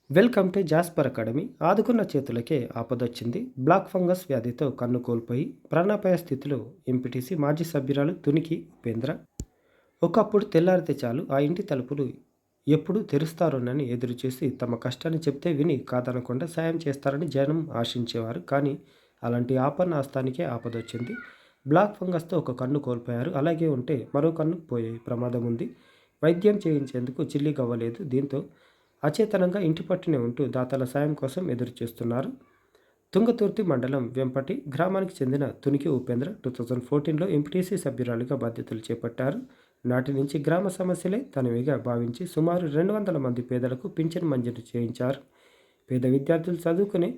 Welcome to Jasper academy. ఆదుకున్న చేతులకే ఆపదొచ్చింది. Black fungus వ్యాధితో కన్ను కోల్పోయి ప్రాణాపాయ స్థితిలో ఎంపీటీసీ మాజీ సభ్యురాలు తునికి ఉపేంద్ర. ఒకప్పుడు తెల్లారితే చాలు ఆ ఇంటి తలుపులు ఎప్పుడు తెరుస్తారోనని ఎదురుచూసి తమ కష్టాన్ని చెప్తే విని కాదనకుండా సాయం చేస్తారని జనం ఆశించేవారు. కానీ అలాంటి ఆపన్న హస్తానికే ఆపదొచ్చింది. బ్లాక్ ఫంగస్తో ఒక కన్ను కోల్పోయారు. అలాగే ఉంటే మరో కన్ను పోయే ప్రమాదం ఉంది. వైద్యం చేయించేందుకు చిల్లిగవ్వలేదు. దీంతో అచేతనంగా ఇంటి పట్టునే ఉంటూ దాతల సాయం కోసం ఎదురుచూస్తున్నారు. తుంగతుర్తి మండలం వెంపటి గ్రామానికి చెందిన తునికి ఉపేంద్ర 2014లో ఎంపీటీసీ సభ్యురాలిగా బాధ్యతలు చేపట్టారు. నాటి నుంచి గ్రామ సమస్యలే తనవిగా భావించి సుమారు 200 మంది పేదలకు పింఛన్ మంజూరు చేయించారు. పేద విద్యార్థులు చదువుకునే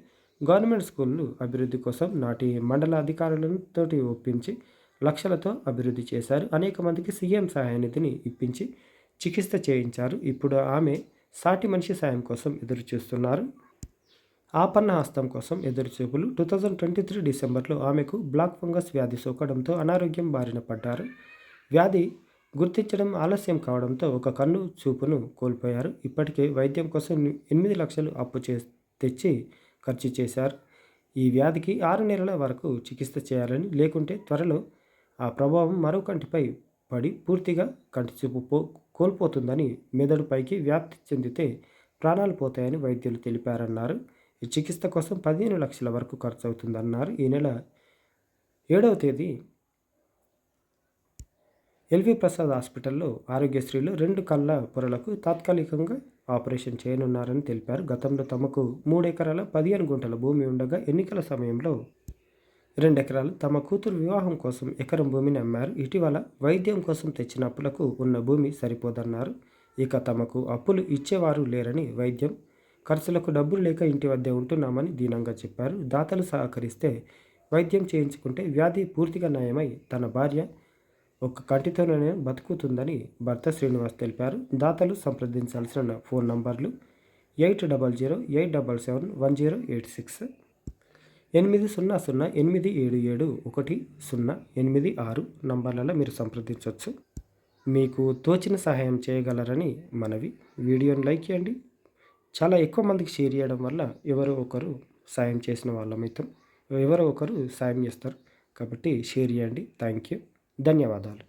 గవర్నమెంట్ స్కూళ్లు అభివృద్ధి కోసం నాటి మండల అధికారులతోటి ఒప్పించి లక్షలతో అభివృద్ధి చేశారు. అనేక మందికి సీఎం సహాయ నిధిని ఇప్పించి చికిత్స చేయించారు. ఇప్పుడు ఆమె సాటి మనిషి సాయం కోసం ఎదురుచూస్తున్నారు. ఆపన్న హస్తం కోసం ఎదురుచూపులు. 2023 డిసెంబర్లో ఆమెకు బ్లాక్ ఫంగస్ వ్యాధి సోకడంతో అనారోగ్యం బారిన పడ్డారు. వ్యాధి గుర్తించడం ఆలస్యం కావడంతో ఒక కన్ను చూపును కోల్పోయారు. ఇప్పటికే వైద్యం కోసం 8 లక్షలు అప్పు తెచ్చి ఖర్చు చేశారు. ఈ వ్యాధికి 6 నెలల వరకు చికిత్స చేయాలని, లేకుంటే త్వరలో ఆ ప్రభావం మరో కంటిపై పడి పూర్తిగా కంటిచూపు కోల్పోతుందని, మెదడుపైకి వ్యాప్తి చెందితే ప్రాణాలు పోతాయని వైద్యులు తెలిపారన్నారు. ఈ చికిత్స కోసం 15 లక్షల వరకు ఖర్చు అవుతుందన్నారు. ఈ నెల 7వ తేదీ ఎల్వి ప్రసాద్ హాస్పిటల్లో ఆరోగ్యశ్రీలో 2 కళ్ళ పొరలకు తాత్కాలికంగా ఆపరేషన్ చేయనున్నారని తెలిపారు. గతంలో తమకు 3 ఎకరాల 15 గుంటల భూమి ఉండగా ఎన్నికల సమయంలో 2 ఎకరాలు తమ కూతురు వివాహం కోసం ఎకరం భూమిని అమ్మారు. ఇటీవల వైద్యం కోసం తెచ్చిన అప్పులకు ఉన్న భూమి సరిపోదన్నారు. ఇక తమకు అప్పులు ఇచ్చేవారు లేరని, వైద్యం ఖర్చులకు డబ్బులు లేక ఇంటి వద్దే ఉంటున్నామని దీనంగా చెప్పారు. దాతలు సహకరిస్తే వైద్యం చేయించుకుంటే వ్యాధి పూర్తిగా నయమై తన భార్య ఒక్క కంటితోనే బతుకుతుందని భర్త శ్రీనివాస్ తెలిపారు. దాతలు సంప్రదించాల్సిన ఫోన్ నంబర్లు 8008771086, 8008771086 నంబర్లలో మీరు సంప్రదించవచ్చు. మీకు తోచిన సహాయం చేయగలరని మనవి. వీడియోని లైక్ చేయండి. చాలా ఎక్కువ మందికి షేర్ చేయడం వల్ల ఎవరో ఒకరు సాయం చేసిన వాళ్ళమైతాం, ఎవరో ఒకరు సాయం చేస్తారు. కాబట్టి షేర్ చేయండి. Thank you. ధన్యవాదాలు.